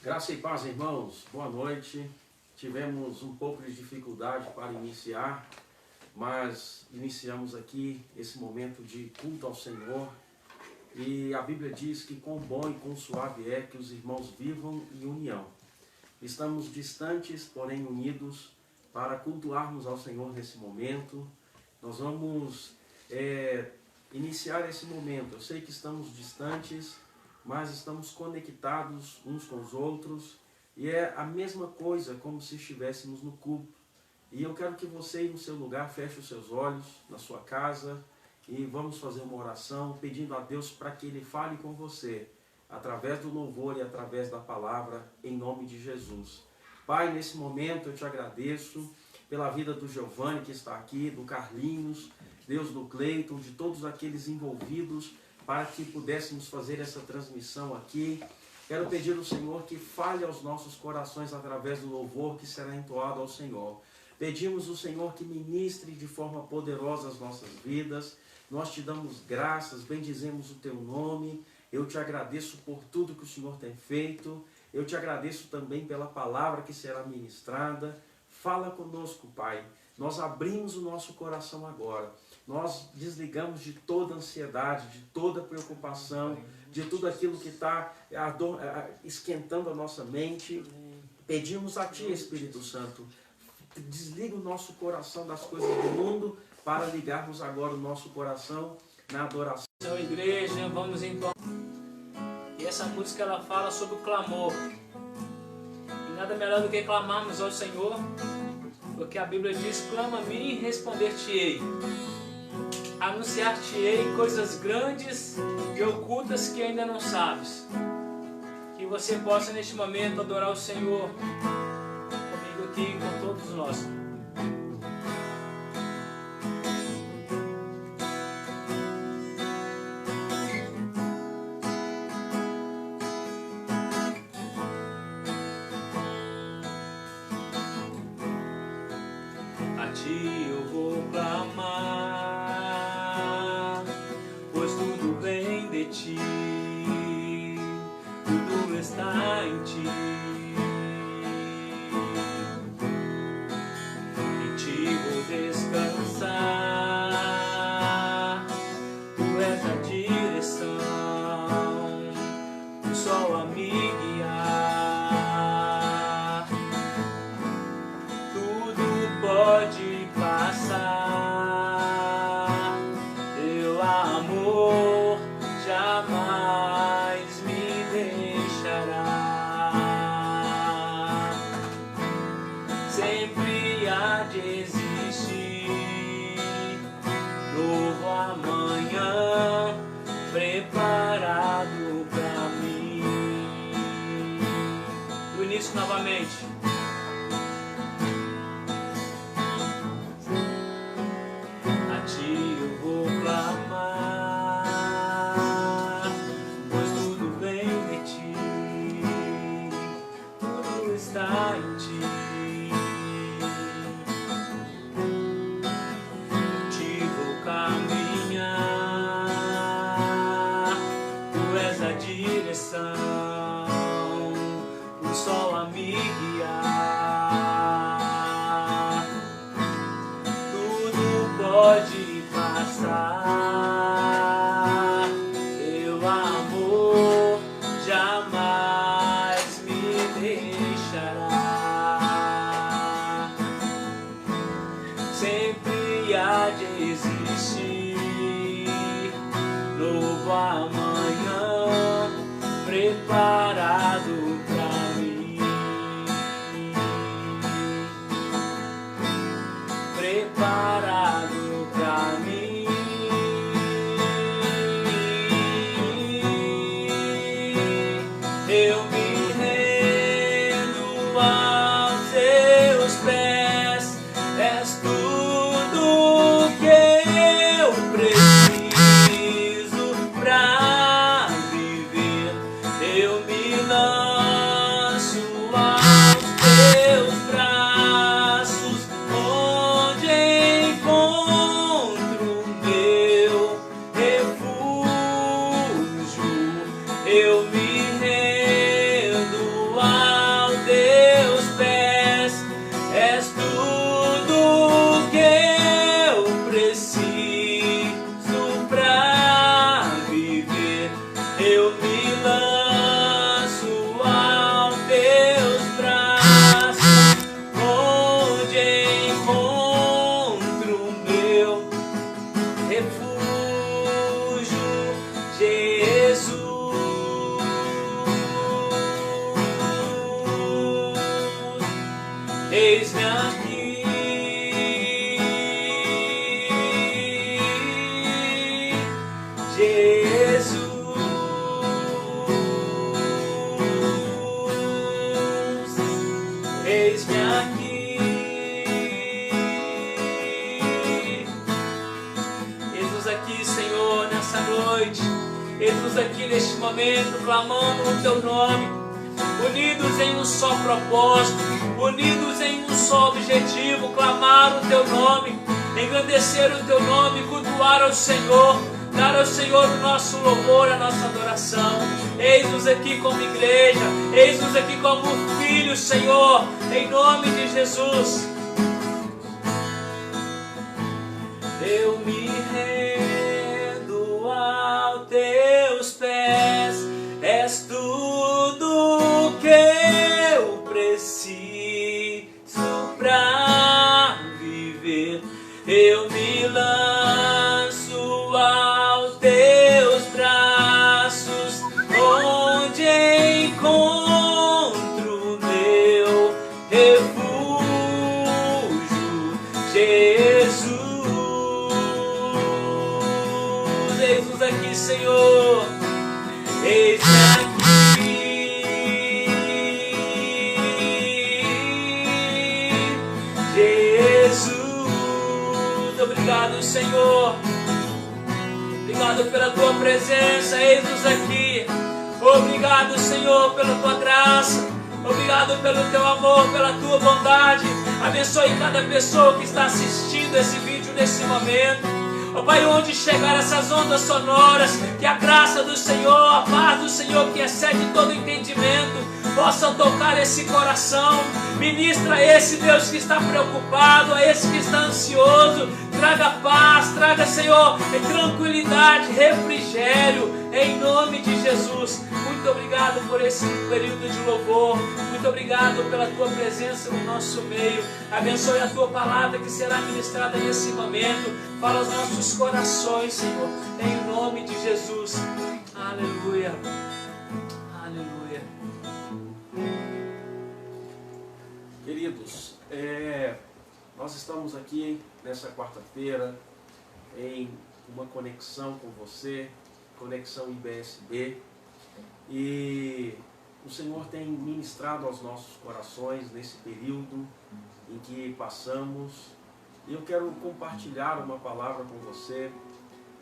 Graça e paz, irmãos. Boa noite. Tivemos um pouco de dificuldade para iniciar, mas iniciamos aqui esse momento de culto ao Senhor. E a Bíblia diz que quão bom e quão suave é que os irmãos vivam em união. Estamos distantes, porém unidos, para cultuarmos ao Senhor nesse momento. Nós vamos iniciar esse momento. Eu sei que estamos distantes, mas estamos conectados uns com os outros, e é a mesma coisa como se estivéssemos no culto. E eu quero que você, no seu lugar, feche os seus olhos, na sua casa, e vamos fazer uma oração pedindo a Deus para que Ele fale com você, através do louvor e através da palavra, em nome de Jesus. Pai, nesse momento eu te agradeço pela vida do Giovanni que está aqui, do Carlinhos, Deus, do Cleiton, de todos aqueles envolvidos, para que pudéssemos fazer essa transmissão aqui. Quero pedir ao Senhor que fale aos nossos corações através do louvor que será entoado ao Senhor. Pedimos ao Senhor que ministre de forma poderosa as nossas vidas. Nós te damos graças, bendizemos o teu nome. Eu te agradeço por tudo que o Senhor tem feito. Eu te agradeço também pela palavra que será ministrada. Fala conosco, Pai. Nós abrimos o nosso coração agora. Nós desligamos de toda ansiedade, de toda preocupação, de tudo aquilo que está esquentando a nossa mente. Pedimos a Ti, Espírito Santo, desliga o nosso coração das coisas do mundo para ligarmos agora o nosso coração na adoração. Igreja, vamos então. E essa música ela fala sobre o clamor. E nada melhor do que clamarmos ao Senhor, porque a Bíblia diz: clama a mim e responder-te-ei. Anunciar-te-ei coisas grandes e ocultas que ainda não sabes. Que você possa neste momento adorar o Senhor comigo aqui e com todos nós. A Ti eu vou clamar, pois tudo vem de Ti, tudo está em Ti. Em Ti vou descansar, Tu és a direção, o sol a me guiar. Tudo pode passar, Teu amor jamais me deixará. Sempre há de existir novo amanhã preparado pra mim. Do início novamente. A Ti eu vou clamar, pois tudo vem de Ti, tudo está em Ti. Em Ti vou caminhar, Tu és a direção, o sol a me guiar. Tudo pode passar, Teu amor jamais me deixará. Sempre há de existir novo amanhã preparado pra mim. Preparado pra mim. Eu me rendo aos Teus pés, és tudo que eu preciso pra viver. Eu me lanço aos Teus braços, onde encontro o meu refúgio. Eu me rendo a eis-me aqui. Jesus, eis-me aqui. Eis-nos aqui, Senhor, nessa noite. Eis-nos aqui neste momento, clamando o Teu nome, unidos em um só propósito, unidos em um só objetivo, clamar o Teu nome, engrandecer o Teu nome, cultuar ao Senhor, dar ao Senhor o nosso louvor, a nossa adoração. Eis-nos aqui como igreja, eis-nos aqui como filhos, Senhor, em nome de Jesus. Eu me rendo aos Teus pés, és tudo que eu preciso pra viver. Eu me lanço aos Teus braços, onde encontro meu refúgio, Jesus. Eis-nos aqui, Senhor, eis-me aqui, Jesus. Obrigado, Senhor, obrigado pela Tua presença, eis-nos aqui. Obrigado, Senhor, pela Tua graça, obrigado pelo Teu amor, pela Tua bondade. Abençoe cada pessoa que está assistindo esse vídeo nesse momento. Ó Pai, onde chegar essas ondas sonoras, que a graça do Senhor, a paz do Senhor, que excede todo entendimento, possam tocar esse coração. Ministra a esse Deus que está preocupado, a esse que está ansioso. Traga paz, traga, Senhor, tranquilidade, refrigério, em nome de Jesus. Muito obrigado por esse período de louvor. Muito obrigado pela Tua presença no nosso meio. Abençoe a Tua palavra que será ministrada nesse momento. Fala aos nossos corações, Senhor, em nome de Jesus. Aleluia. Aleluia. Queridos, nós estamos aqui nessa quarta-feira em uma conexão com você, conexão IBSB, e o Senhor tem ministrado aos nossos corações nesse período em que passamos, e eu quero compartilhar uma palavra com você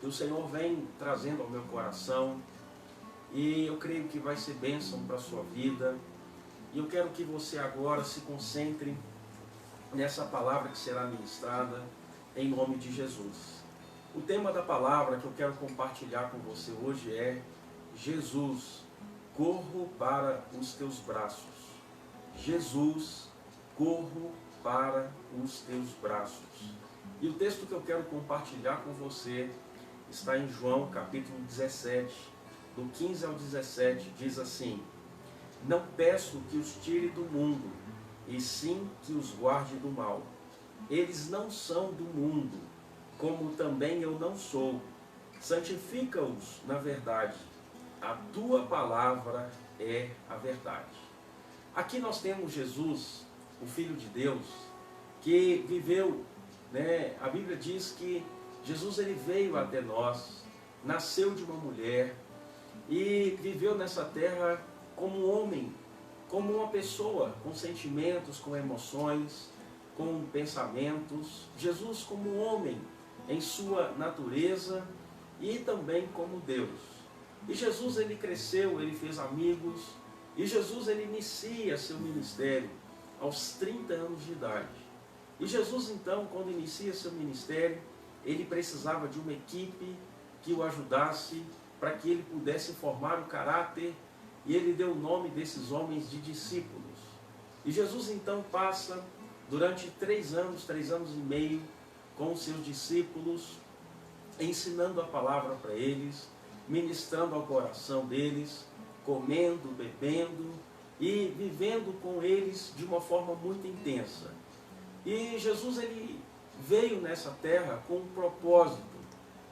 que o Senhor vem trazendo ao meu coração, e eu creio que vai ser bênção para a sua vida. E eu quero que você agora se concentre nessa palavra que será ministrada em nome de Jesus. O tema da palavra que eu quero compartilhar com você hoje é: Jesus, corro para os teus braços. Jesus, corro para os teus braços. E o texto que eu quero compartilhar com você está em João capítulo 17, do 15 ao 17, diz assim: não peço que os tire do mundo, e sim que os guarde do mal. Eles não são do mundo, como também eu não sou. Santifica-os na verdade. A tua palavra é a verdade. Aqui nós temos Jesus, o Filho de Deus, que viveu, a Bíblia diz que Jesus ele veio até nós, nasceu de uma mulher e viveu nessa terra como um homem, como uma pessoa, com sentimentos, com emoções, com pensamentos. Jesus como um homem em sua natureza e também como Deus. E Jesus ele cresceu, ele fez amigos, e Jesus ele inicia seu ministério aos 30 anos de idade. E Jesus então, quando inicia seu ministério, ele precisava de uma equipe que o ajudasse para que ele pudesse formar o caráter. E ele deu o nome desses homens de discípulos. E Jesus então passa durante 3 anos e meio, com os seus discípulos, ensinando a palavra para eles, ministrando ao coração deles, comendo, bebendo e vivendo com eles de uma forma muito intensa. E Jesus ele veio nessa terra com um propósito,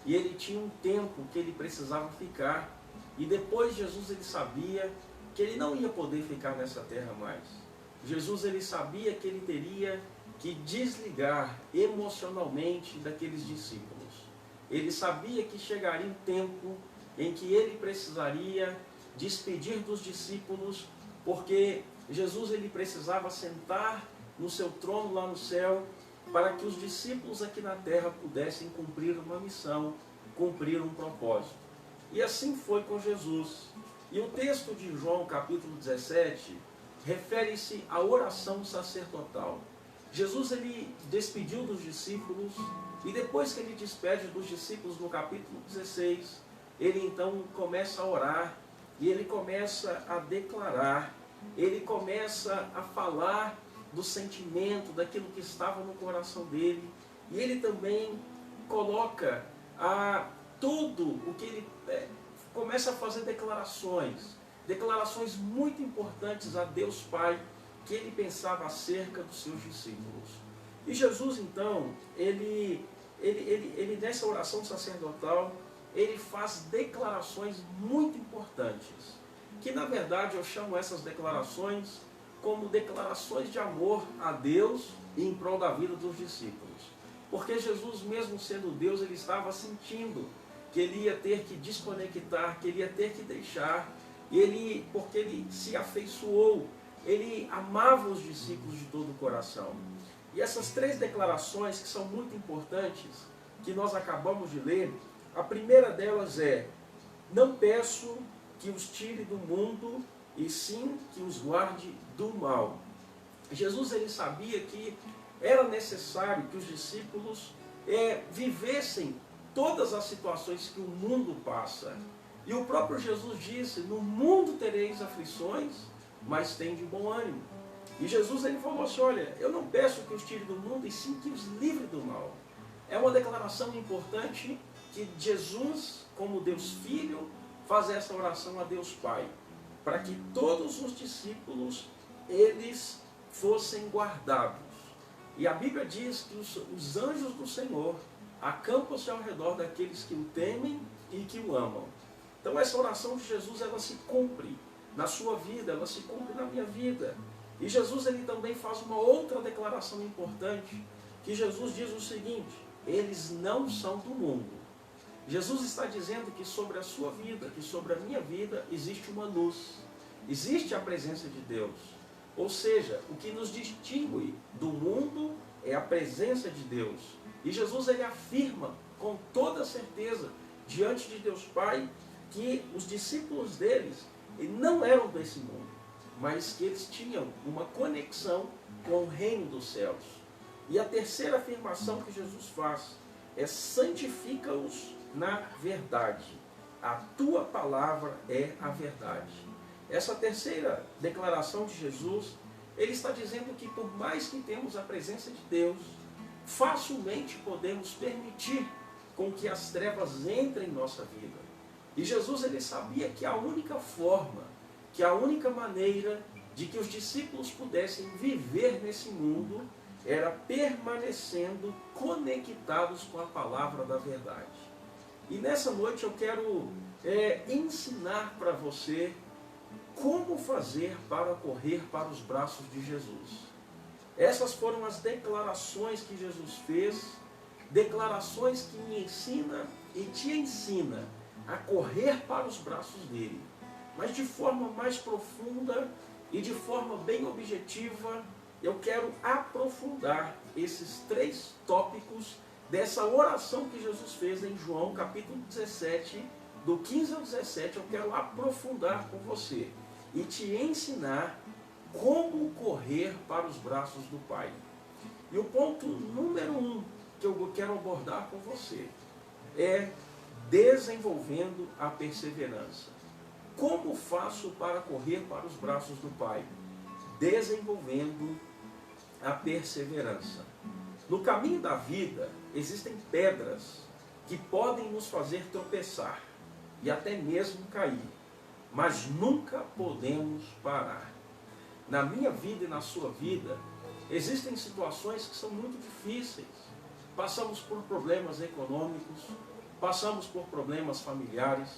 e ele tinha um tempo que ele precisava ficar. E depois Jesus ele sabia que ele não ia poder ficar nessa terra mais. Jesus ele sabia que ele teria que desligar emocionalmente daqueles discípulos. Ele sabia que chegaria um tempo em que ele precisaria despedir dos discípulos, porque Jesus ele precisava sentar no seu trono lá no céu, para que os discípulos aqui na terra pudessem cumprir uma missão, cumprir um propósito. E assim foi com Jesus. E o texto de João capítulo 17 refere-se à oração sacerdotal. Jesus ele despediu dos discípulos, e depois que ele despede dos discípulos no capítulo 16, ele então começa a orar, e ele começa a declarar, ele começa a falar do sentimento, daquilo que estava no coração dele, e ele também coloca tudo o que ele começa a fazer declarações muito importantes a Deus Pai, que ele pensava acerca dos seus discípulos. E Jesus então, ele nessa oração sacerdotal, ele faz declarações muito importantes, que na verdade eu chamo essas declarações como declarações de amor a Deus e em prol da vida dos discípulos. Porque Jesus, mesmo sendo Deus, ele estava sentindo que ele ia ter que desconectar, que ele ia ter que deixar, porque ele se afeiçoou, ele amava os discípulos de todo o coração. E essas três declarações que são muito importantes, que nós acabamos de ler, a primeira delas é: não peço que os tire do mundo, e sim que os guarde do mal. Jesus ele sabia que era necessário que os discípulos vivessem todas as situações que o mundo passa. E o próprio Jesus disse: no mundo tereis aflições, mas tende bom ânimo. E Jesus ele falou assim: olha, eu não peço que os tire do mundo, e sim que os livre do mal. É uma declaração importante que Jesus, como Deus Filho, faz essa oração a Deus Pai, para que todos os discípulos, eles fossem guardados. E a Bíblia diz que os anjos do Senhor acampam-se ao redor daqueles que o temem e que o amam. Então essa oração de Jesus, ela se cumpre na sua vida, ela se cumpre na minha vida. E Jesus ele também faz uma outra declaração importante, que Jesus diz o seguinte: eles não são do mundo. Jesus está dizendo que sobre a sua vida, que sobre a minha vida, existe uma luz, existe a presença de Deus. Ou seja, o que nos distingue do mundo é a presença de Deus. E Jesus ele afirma com toda certeza, diante de Deus Pai, que os discípulos deles não eram desse mundo, mas que eles tinham uma conexão com o reino dos céus. E a terceira afirmação que Jesus faz é: santifica-os na verdade. A tua palavra é a verdade. Essa terceira declaração de Jesus, ele está dizendo que por mais que temos a presença de Deus, facilmente podemos permitir com que as trevas entrem em nossa vida. E Jesus ele sabia que a única forma, que a única maneira de que os discípulos pudessem viver nesse mundo era permanecendo conectados com a palavra da verdade. E nessa noite eu quero ensinar para você como fazer para correr para os braços de Jesus. Essas foram as declarações que Jesus fez, declarações que me ensina e te ensina a correr para os braços dele, mas de forma mais profunda e de forma bem objetiva. Eu quero aprofundar esses três tópicos dessa oração que Jesus fez em João capítulo 17, do 15 ao 17, eu quero aprofundar com você e te ensinar como correr para os braços do Pai. E o ponto número 1 que eu quero abordar com você é desenvolvendo a perseverança. Como faço para correr para os braços do Pai? Desenvolvendo a perseverança. No caminho da vida existem pedras que podem nos fazer tropeçar e até mesmo cair, mas nunca podemos parar. Na minha vida e na sua vida existem situações que são muito difíceis. Passamos por problemas econômicos, passamos por problemas familiares,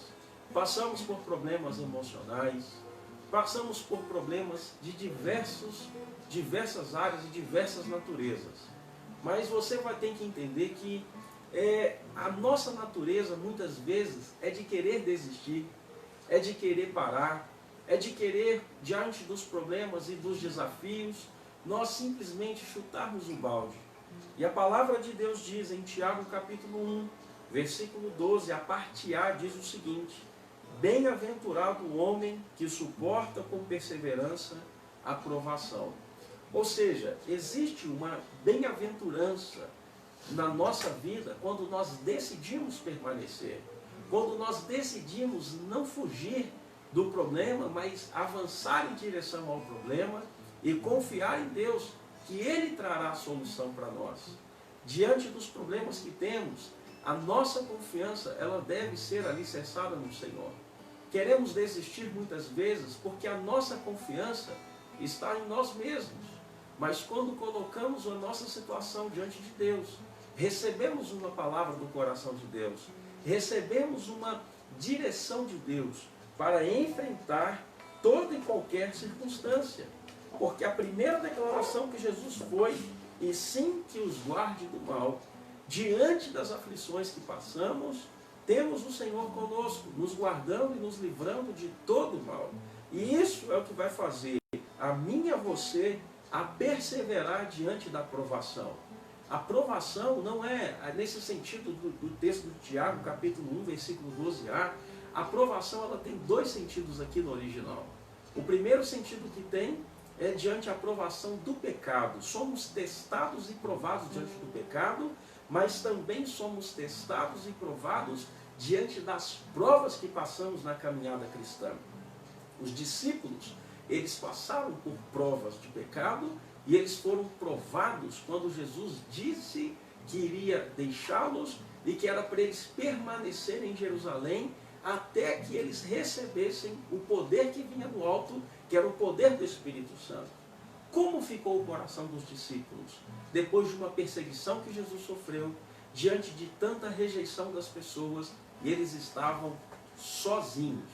passamos por problemas emocionais, passamos por problemas de diversas áreas e diversas naturezas. Mas você vai ter que entender que a nossa natureza, muitas vezes, é de querer desistir, é de querer parar, é de querer, diante dos problemas e dos desafios, nós simplesmente chutarmos o balde. E a palavra de Deus diz em Tiago capítulo 1, versículo 12, a parte A diz o seguinte: bem-aventurado o homem que suporta com perseverança a provação. Ou seja, existe uma bem-aventurança na nossa vida quando nós decidimos permanecer, quando nós decidimos não fugir do problema, mas avançar em direção ao problema e confiar em Deus, que Ele trará a solução para nós. Diante dos problemas que temos, a nossa confiança ela deve ser alicerçada no Senhor. Queremos desistir muitas vezes porque a nossa confiança está em nós mesmos. Mas quando colocamos a nossa situação diante de Deus, recebemos uma palavra do coração de Deus, recebemos uma direção de Deus para enfrentar toda e qualquer circunstância. Porque a primeira declaração que Jesus foi, e sim que os guarde do mal, diante das aflições que passamos, temos o Senhor conosco, nos guardando e nos livrando de todo o mal. E isso é o que vai fazer a mim e a você a perseverar diante da provação. A provação não é, nesse sentido do texto de Tiago, capítulo 1, versículo 12a, a provação ela tem dois sentidos aqui no original. O primeiro sentido que tem é diante a provação do pecado. Somos testados e provados diante do pecado, mas também somos testados e provados diante das provas que passamos na caminhada cristã. Os discípulos, eles passaram por provas de pecado e eles foram provados quando Jesus disse que iria deixá-los e que era para eles permanecerem em Jerusalém até que eles recebessem o poder que vinha do alto, que era o poder do Espírito Santo. Como ficou o coração dos discípulos depois de uma perseguição que Jesus sofreu, diante de tanta rejeição das pessoas, e eles estavam sozinhos?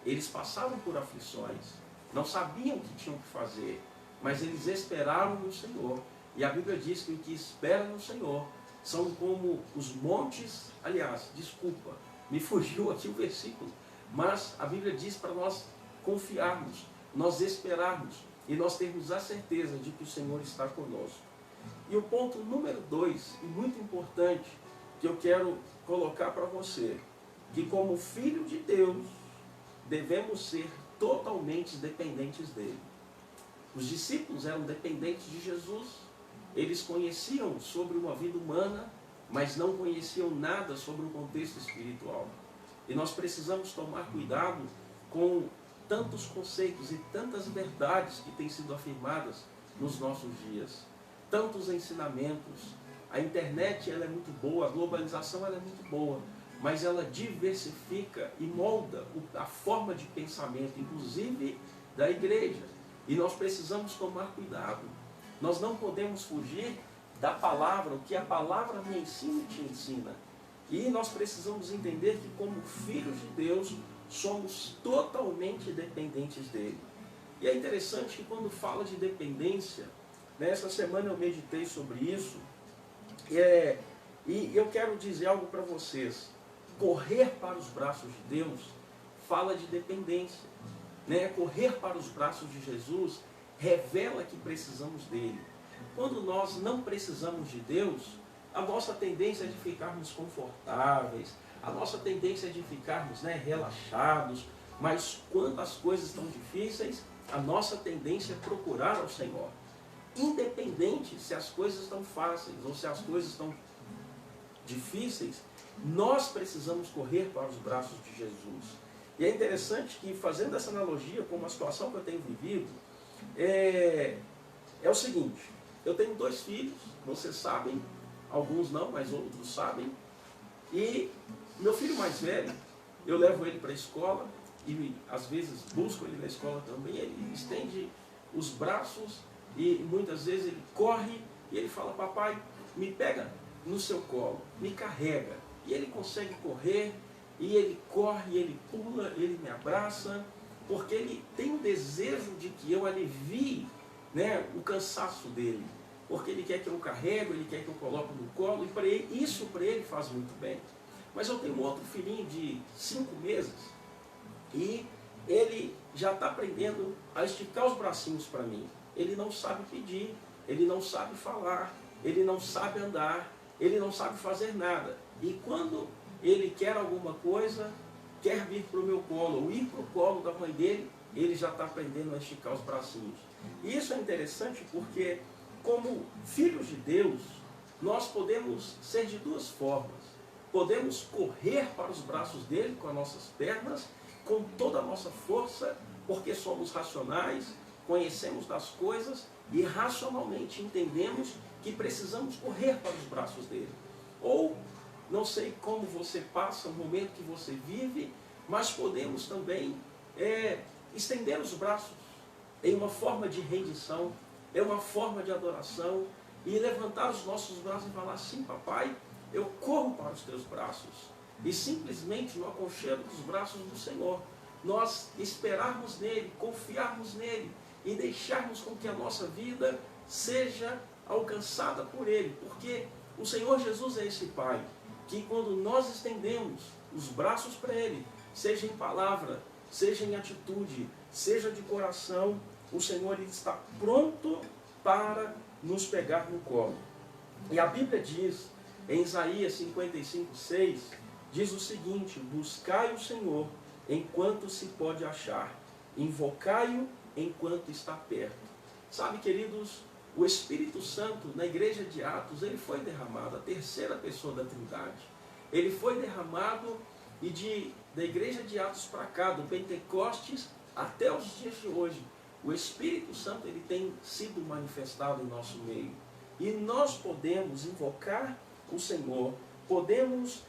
Eles passavam por aflições, não sabiam o que tinham que fazer, mas eles esperaram no Senhor. E a Bíblia diz que o que espera no Senhor são como os montes, aliás, desculpa, me fugiu aqui o versículo, mas a Bíblia diz para nós confiarmos, nós esperarmos e nós termos a certeza de que o Senhor está conosco. E o ponto número 2, e muito importante, que eu quero colocar para você, que como filho de Deus, devemos ser totalmente dependentes dele. Os discípulos eram dependentes de Jesus, eles conheciam sobre uma vida humana, mas não conheciam nada sobre o contexto espiritual. E nós precisamos tomar cuidado com tantos conceitos e tantas verdades que têm sido afirmadas nos nossos dias. Tantos ensinamentos. A internet ela é muito boa, a globalização ela é muito boa, mas ela diversifica e molda a forma de pensamento, inclusive da igreja. E nós precisamos tomar cuidado. Nós não podemos fugir da palavra, o que a palavra me ensina e te ensina. E nós precisamos entender que como filhos de Deus, somos totalmente dependentes dele. E é interessante que quando fala de dependência, nessa semana eu meditei sobre isso, e eu quero dizer algo para vocês. Correr para os braços de Deus fala de dependência. Correr para os braços de Jesus revela que precisamos dele. Quando nós não precisamos de Deus, a nossa tendência é de ficarmos confortáveis, a nossa tendência é de ficarmos relaxados, mas quando as coisas estão difíceis, a nossa tendência é procurar ao Senhor. Independente se as coisas estão fáceis ou se as coisas estão difíceis, nós precisamos correr para os braços de Jesus. E é interessante que, fazendo essa analogia com uma situação que eu tenho vivido, é o seguinte: eu tenho 2 filhos, vocês sabem, alguns não, mas outros sabem, e meu filho mais velho, eu levo ele para a escola, e às vezes busco ele na escola também, ele estende os braços, e muitas vezes ele corre, e ele fala: papai, me pega no seu colo, me carrega. E ele consegue correr, e ele corre, ele pula, ele me abraça, porque ele tem um desejo de que eu alivie, né, o cansaço dele. Porque ele quer que eu carrego, ele quer que eu coloque no colo, e para ele, isso para ele faz muito bem. Mas eu tenho um outro filhinho de 5 meses, e ele já está aprendendo a esticar os bracinhos para mim. Ele não sabe pedir, ele não sabe falar, ele não sabe andar, ele não sabe fazer nada. E quando ele quer alguma coisa, quer vir para o meu colo, ou ir para o colo da mãe dele, ele já está aprendendo a esticar os bracinhos. E isso é interessante porque, como filhos de Deus, nós podemos ser de duas formas. Podemos correr para os braços dele com as nossas pernas, com toda a nossa força, porque somos racionais, conhecemos das coisas e racionalmente entendemos que precisamos correr para os braços dele. Ou, não sei como você passa o momento que você vive, mas podemos também estender os braços em uma forma de rendição, é uma forma de adoração, e levantar os nossos braços e falar assim: papai, eu corro para os teus braços. E simplesmente no aconchego dos braços do Senhor, nós esperarmos nele, confiarmos nele e deixarmos com que a nossa vida seja alcançada por ele. Porque o Senhor Jesus é esse Pai, que quando nós estendemos os braços para ele, seja em palavra, seja em atitude, seja de coração, o Senhor ele está pronto para nos pegar no colo. E a Bíblia diz, em Isaías 55:6, diz o seguinte: buscai o Senhor enquanto se pode achar, invocai-o enquanto está perto. Sabe, queridos, o Espírito Santo na igreja de Atos, ele foi derramado, a terceira pessoa da Trindade. Ele foi derramado e da igreja de Atos para cá, do Pentecostes até os dias de hoje, o Espírito Santo ele tem sido manifestado em nosso meio. E nós podemos invocar o Senhor, podemos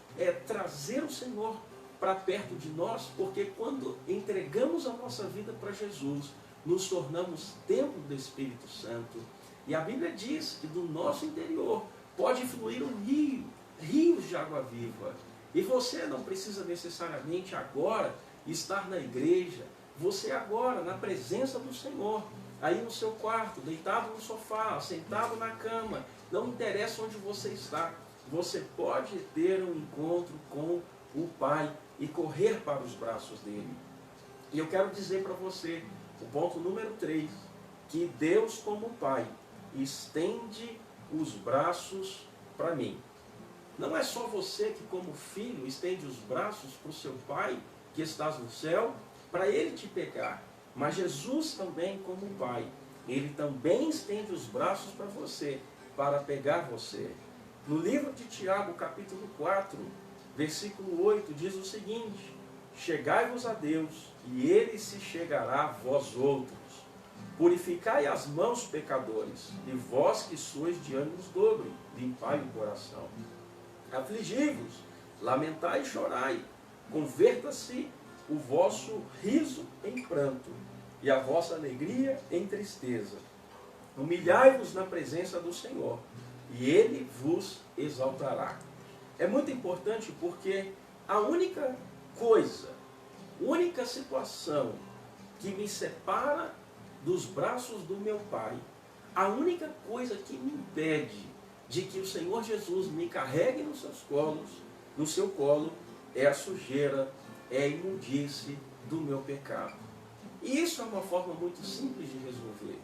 trazer o Senhor para perto de nós, porque quando entregamos a nossa vida para Jesus, nos tornamos templo do Espírito Santo. E a Bíblia diz que do nosso interior pode fluir um rio, rios de água viva. E você não precisa necessariamente agora estar na igreja, você agora na presença do Senhor, aí no seu quarto, deitado no sofá, sentado na cama, não interessa onde você está, você pode ter um encontro com o Pai e correr para os braços dele. E eu quero dizer para você, o ponto número 3, que Deus como Pai estende os braços para mim. Não é só você que como filho estende os braços para o seu Pai que estás no céu, para ele te pegar, mas Jesus também como Pai, ele também estende os braços para você, para pegar você. No livro de Tiago, capítulo 4, versículo 8, diz o seguinte: chegai-vos a Deus, e ele se chegará a vós outros. Purificai as mãos, pecadores, e vós que sois de ânimos dobre, limpai o coração. Afligi-vos, lamentai e chorai, converta-se o vosso riso em pranto, e a vossa alegria em tristeza. Humilhai-vos na presença do Senhor, e ele vos exaltará. É muito importante porque a única coisa, única situação que me separa dos braços do meu Pai, a única coisa que me impede de que o Senhor Jesus me carregue nos seus colos, no seu colo, é a sujeira, é a imundície do meu pecado. E isso é uma forma muito simples de resolver.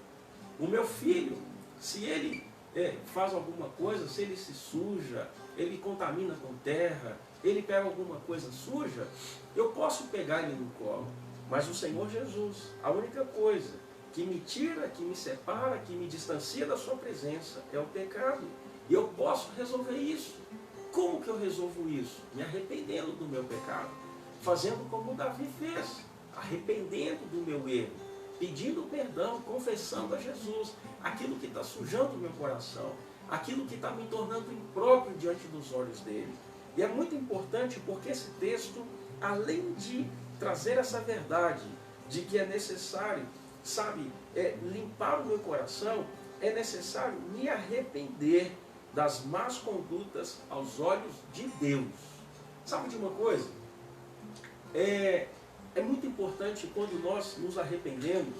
O meu filho, se ele faz alguma coisa, se ele se suja, ele contamina com terra, ele pega alguma coisa suja, eu posso pegar ele no colo. Mas o Senhor Jesus, a única coisa que me tira, que me separa, que me distancia da sua presença é o pecado. E eu posso resolver isso. Como que eu resolvo isso? Me arrependendo do meu pecado. Fazendo como Davi fez, arrependendo do meu erro, pedindo perdão, confessando a Jesus aquilo que está sujando o meu coração, aquilo que está me tornando impróprio diante dos olhos dele. E é muito importante porque esse texto, além de trazer essa verdade de que é necessário, limpar o meu coração, é necessário me arrepender das más condutas aos olhos de Deus. Sabe de uma coisa? é muito importante quando nós nos arrependemos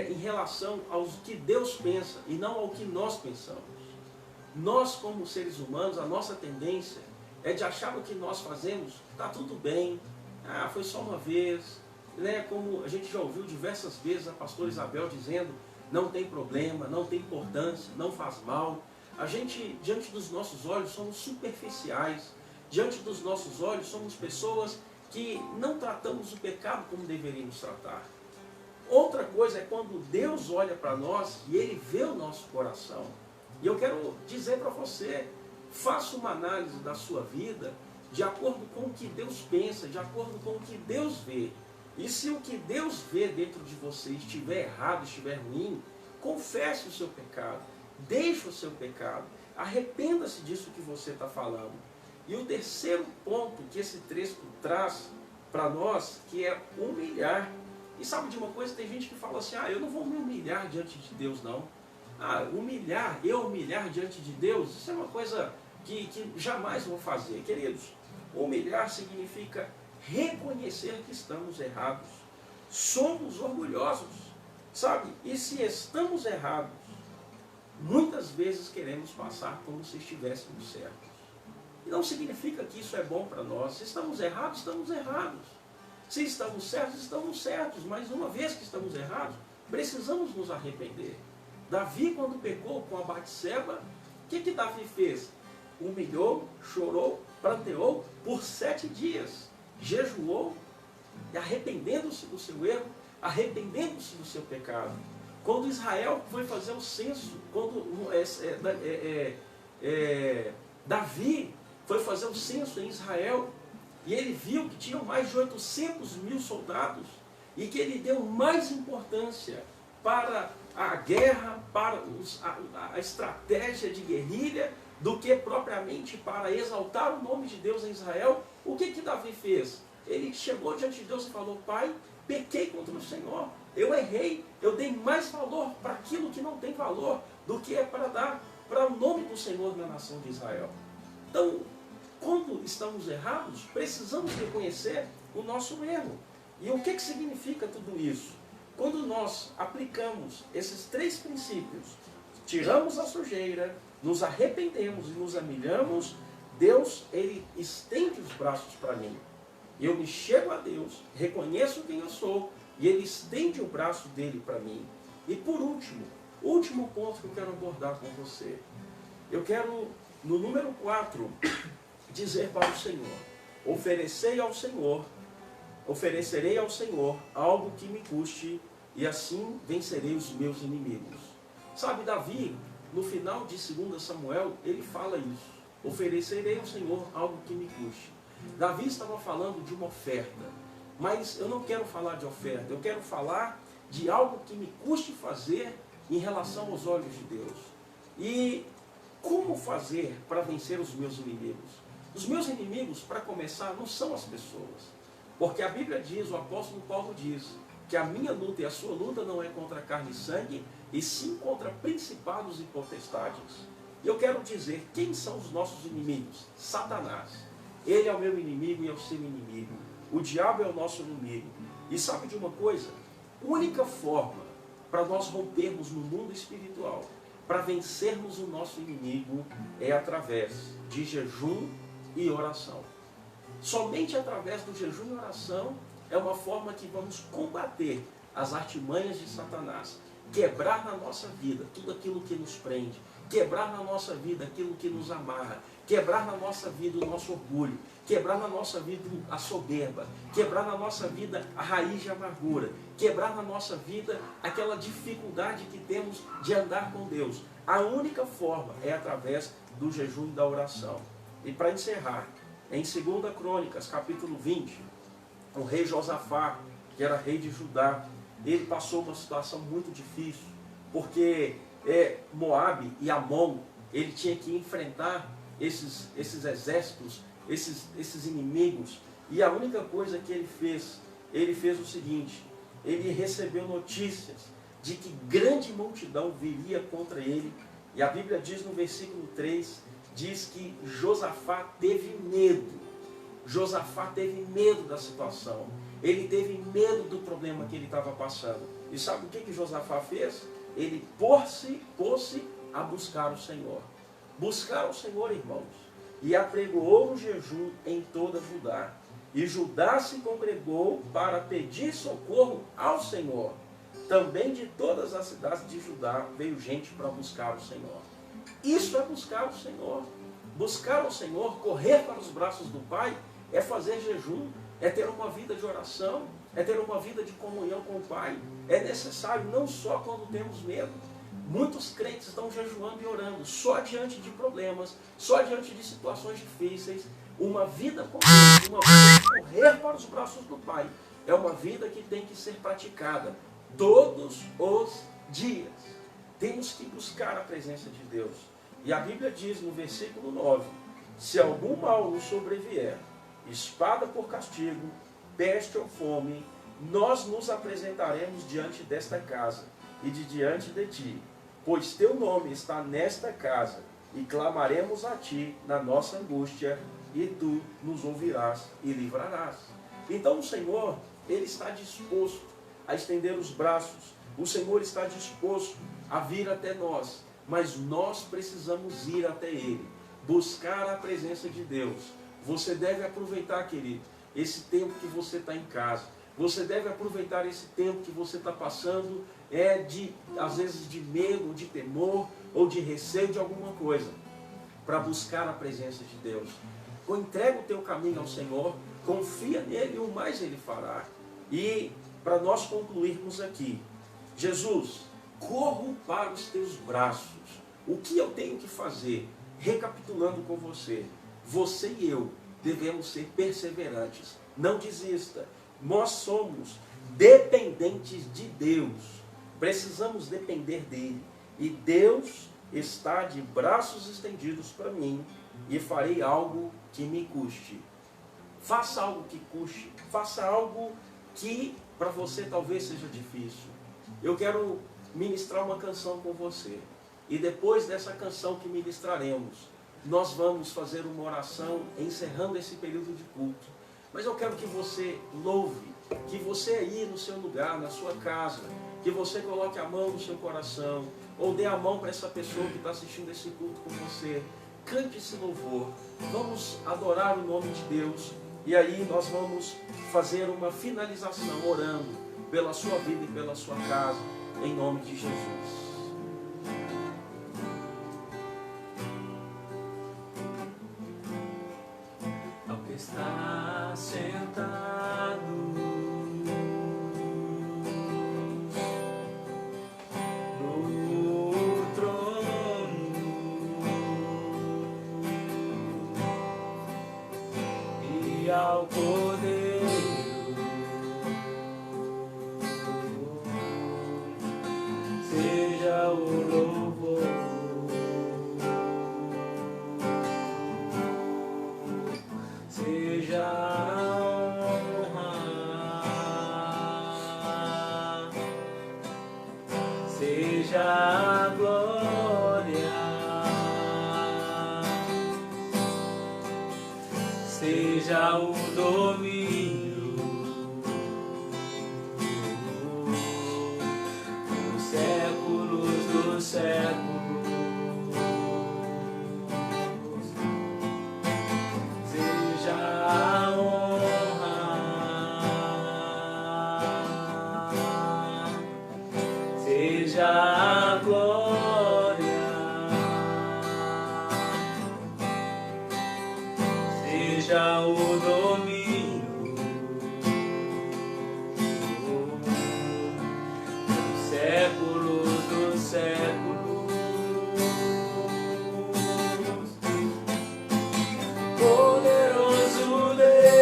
em relação ao que Deus pensa e não ao que nós pensamos. Nós, como seres humanos, a nossa tendência é de achar o que nós fazemos, está tudo bem, foi só uma vez, né? Como a gente já ouviu diversas vezes a pastora Isabel dizendo, não tem problema, não tem importância, não faz mal. A gente, diante dos nossos olhos, somos superficiais, diante dos nossos olhos, somos pessoas que não tratamos o pecado como deveríamos tratar. Outra coisa é quando Deus olha para nós e Ele vê o nosso coração. E eu quero dizer para você, faça uma análise da sua vida de acordo com o que Deus pensa, de acordo com o que Deus vê. E se o que Deus vê dentro de você estiver errado, estiver ruim, confesse o seu pecado, deixe o seu pecado, arrependa-se disso que você está falando. E o terceiro ponto que esse texto traz para nós, que é humilhar. E sabe de uma coisa? Tem gente que fala assim, eu não vou me humilhar diante de Deus não. Humilhar diante de Deus, isso é uma coisa que jamais vou fazer. Queridos, humilhar significa reconhecer que estamos errados. Somos orgulhosos, sabe? E se estamos errados, muitas vezes queremos passar como se estivéssemos certos. E não significa que isso é bom para nós. Se estamos errados, estamos errados. Se estamos certos, estamos certos. Mas uma vez que estamos errados, precisamos nos arrepender. Davi, quando pecou com a Batseba, o que Davi fez? Humilhou, chorou, pranteou por 7 dias. Jejuou, arrependendo-se do seu erro, arrependendo-se do seu pecado. Quando Israel foi fazer o censo, quando Davi foi fazer o censo em Israel, e ele viu que tinham mais de 800.000 soldados, e que ele deu mais importância para a guerra, para a estratégia de guerrilha, do que propriamente para exaltar o nome de Deus em Israel. O que Davi fez? Ele chegou diante de Deus e falou, Pai, pequei contra o Senhor, eu errei, eu dei mais valor para aquilo que não tem valor, do que é para dar para o nome do Senhor na nação de Israel. Então, quando estamos errados, precisamos reconhecer o nosso erro. E o que significa tudo isso? Quando nós aplicamos esses 3 princípios, tiramos a sujeira, nos arrependemos e nos humilhamos, Deus, Ele estende os braços para mim. Eu me chego a Deus, reconheço quem eu sou, e Ele estende o braço dele para mim. E por último, o último ponto que eu quero abordar com você. Eu quero, no número 4, dizer para o Senhor, oferecerei ao Senhor algo que me custe, e assim vencerei os meus inimigos. Sabe, Davi, no final de 2 Samuel, ele fala isso. Oferecerei ao Senhor algo que me custe. Davi estava falando de uma oferta, mas eu não quero falar de oferta, eu quero falar de algo que me custe fazer em relação aos olhos de Deus. E como fazer para vencer os meus inimigos? Os meus inimigos, para começar, não são as pessoas. Porque a Bíblia diz, o apóstolo Paulo diz, que a minha luta e a sua luta não é contra carne e sangue, e sim contra principados e potestades. E eu quero dizer, quem são os nossos inimigos? Satanás. Ele é o meu inimigo e é o seu inimigo. O diabo é o nosso inimigo. E sabe de uma coisa? A única forma para nós rompermos no mundo espiritual, para vencermos o nosso inimigo, é através de jejum e oração. Somente através do jejum e oração é uma forma que vamos combater as artimanhas de Satanás, quebrar na nossa vida tudo aquilo que nos prende, quebrar na nossa vida aquilo que nos amarra, quebrar na nossa vida o nosso orgulho, quebrar na nossa vida a soberba, quebrar na nossa vida a raiz de amargura, quebrar na nossa vida aquela dificuldade que temos de andar com Deus. A única forma é através do jejum e da oração. E para encerrar, em 2 Crônicas, capítulo 20, o rei Josafá, que era rei de Judá, ele passou uma situação muito difícil, porque Moabe e Amon, ele tinha que enfrentar esses exércitos, esses inimigos, e a única coisa que ele fez o seguinte, ele recebeu notícias de que grande multidão viria contra ele, e a Bíblia diz no versículo 3, diz que Josafá teve medo. Josafá teve medo da situação. Ele teve medo do problema que ele estava passando. E sabe o que Josafá fez? Ele pôs-se a buscar o Senhor. Buscar o Senhor, irmãos. E apregoou um jejum em toda Judá. E Judá se congregou para pedir socorro ao Senhor. Também de todas as cidades de Judá veio gente para buscar o Senhor. Isso é buscar o Senhor. Buscar o Senhor, correr para os braços do Pai, é fazer jejum, é ter uma vida de oração, é ter uma vida de comunhão com o Pai. É necessário não só quando temos medo. Muitos crentes estão jejuando e orando só diante de problemas, só diante de situações difíceis. Uma vida com Deus, uma vida de correr para os braços do Pai, é uma vida que tem que ser praticada todos os dias. Temos que buscar a presença de Deus. E a Bíblia diz no versículo 9, se algum mal nos sobrevier, espada por castigo, peste ou fome, nós nos apresentaremos diante desta casa e de diante de ti, pois teu nome está nesta casa, e clamaremos a ti na nossa angústia, e tu nos ouvirás e livrarás. Então o Senhor, Ele está disposto a estender os braços, o Senhor está disposto a vir até nós, mas nós precisamos ir até Ele, buscar a presença de Deus. Você deve aproveitar, querido, esse tempo que você está em casa. Você deve aproveitar esse tempo que você está passando, às vezes de medo, de temor, ou de receio de alguma coisa, para buscar a presença de Deus. Entrega o teu caminho ao Senhor, confia nele e o mais Ele fará. E para nós concluirmos aqui, Jesus, corro para os teus braços. O que eu tenho que fazer? Recapitulando com você, você e eu devemos ser perseverantes. Não desista. Nós somos dependentes de Deus. Precisamos depender dEle. E Deus está de braços estendidos para mim e farei algo que me custe. Faça algo que custe. Faça algo que para você talvez seja difícil. Eu quero ministrar uma canção com você. E depois dessa canção que ministraremos, nós vamos fazer uma oração encerrando esse período de culto. Mas eu quero que você louve, que você aí no seu lugar, na sua casa, que você coloque a mão no seu coração, ou dê a mão para essa pessoa que está assistindo esse culto com você. Cante esse louvor, vamos adorar o nome de Deus, e aí nós vamos fazer uma finalização orando pela sua vida e pela sua casa, em nome de Jesus. Está sentado no trono e ao Cordeiro seja o louvor. Seja a honra, seja a glória, seja o domínio dos séculos dos séculos. Seja a glória, seja o domínio dos séculos dos séculos. Poderoso Deus,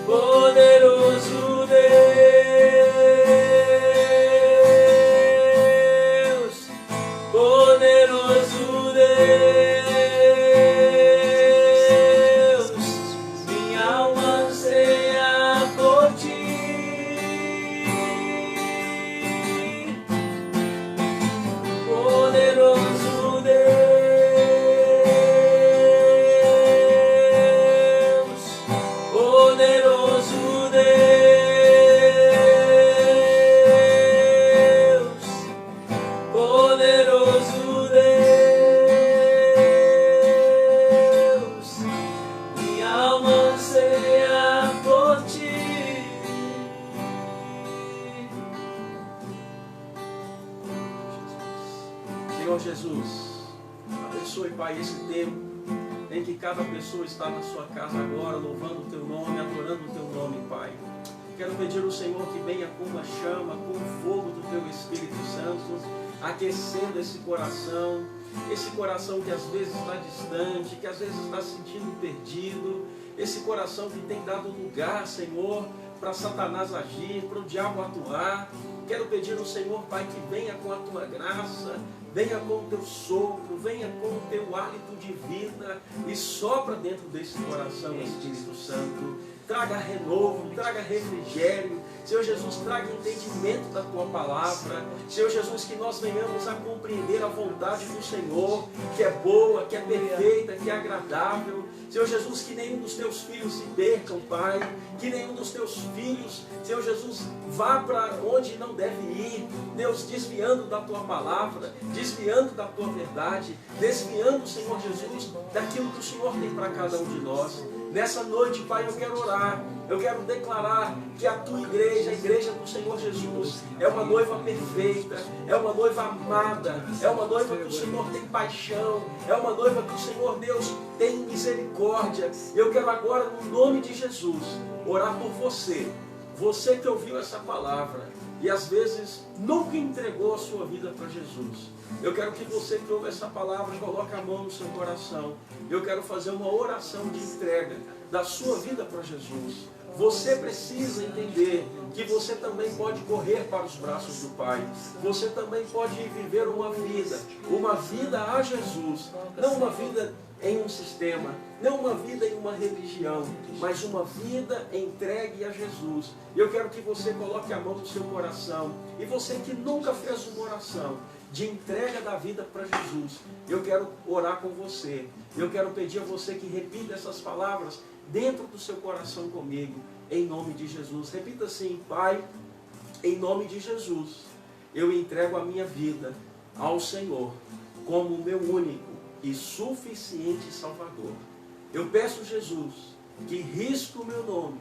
poderoso Deus, poderoso Deus, minha alma anseia por ti. Senhor Jesus, abençoe, Pai, esse tempo em que cada pessoa está na sua casa agora, louvando o Teu nome, adorando o Teu nome, Pai. Quero pedir ao Senhor que venha com uma chama, com o fogo do Teu Espírito Santo, aquecendo esse coração que às vezes está distante, que às vezes está se sentindo perdido, esse coração que tem dado lugar, Senhor, para Satanás agir, para o diabo atuar. Quero pedir ao Senhor, Pai, que venha com a Tua graça, venha com o Teu sopro, venha com o Teu hálito de vida e sopra dentro desse coração, Espírito Santo. Traga renovo, traga refrigério. Senhor Jesus, traga entendimento da Tua palavra. Senhor Jesus, que nós venhamos a compreender a vontade do Senhor, que é boa, que é perfeita, que é agradável. Senhor Jesus, que nenhum dos Teus filhos se percam, Pai. Que nenhum dos Teus filhos, Senhor Jesus, vá para onde não deve ir. Deus, desviando da Tua palavra, desviando da Tua verdade, desviando, Senhor Jesus, daquilo que o Senhor tem para cada um de nós. Nessa noite, Pai, eu quero orar, eu quero declarar que a Tua igreja, a igreja do Senhor Jesus, é uma noiva perfeita, é uma noiva amada, é uma noiva que o Senhor tem paixão, é uma noiva que o Senhor Deus tem misericórdia. Eu quero agora, no nome de Jesus, orar por você, você que ouviu essa palavra e às vezes nunca entregou a sua vida para Jesus. Eu quero que você que ouve essa palavra coloque a mão no seu coração. Eu quero fazer uma oração de entrega da sua vida para Jesus. Você precisa entender que você também pode correr para os braços do Pai. Você também pode viver uma vida a Jesus. Não uma vida em um sistema, não uma vida em uma religião, mas uma vida entregue a Jesus. Eu quero que você coloque a mão no seu coração. E você que nunca fez uma oração de entrega da vida para Jesus, eu quero orar com você. Eu quero pedir a você que repita essas palavras dentro do seu coração comigo, em nome de Jesus. Repita assim: Pai, em nome de Jesus, eu entrego a minha vida ao Senhor como o meu único e suficiente Salvador. Eu peço, Jesus, que risque o meu nome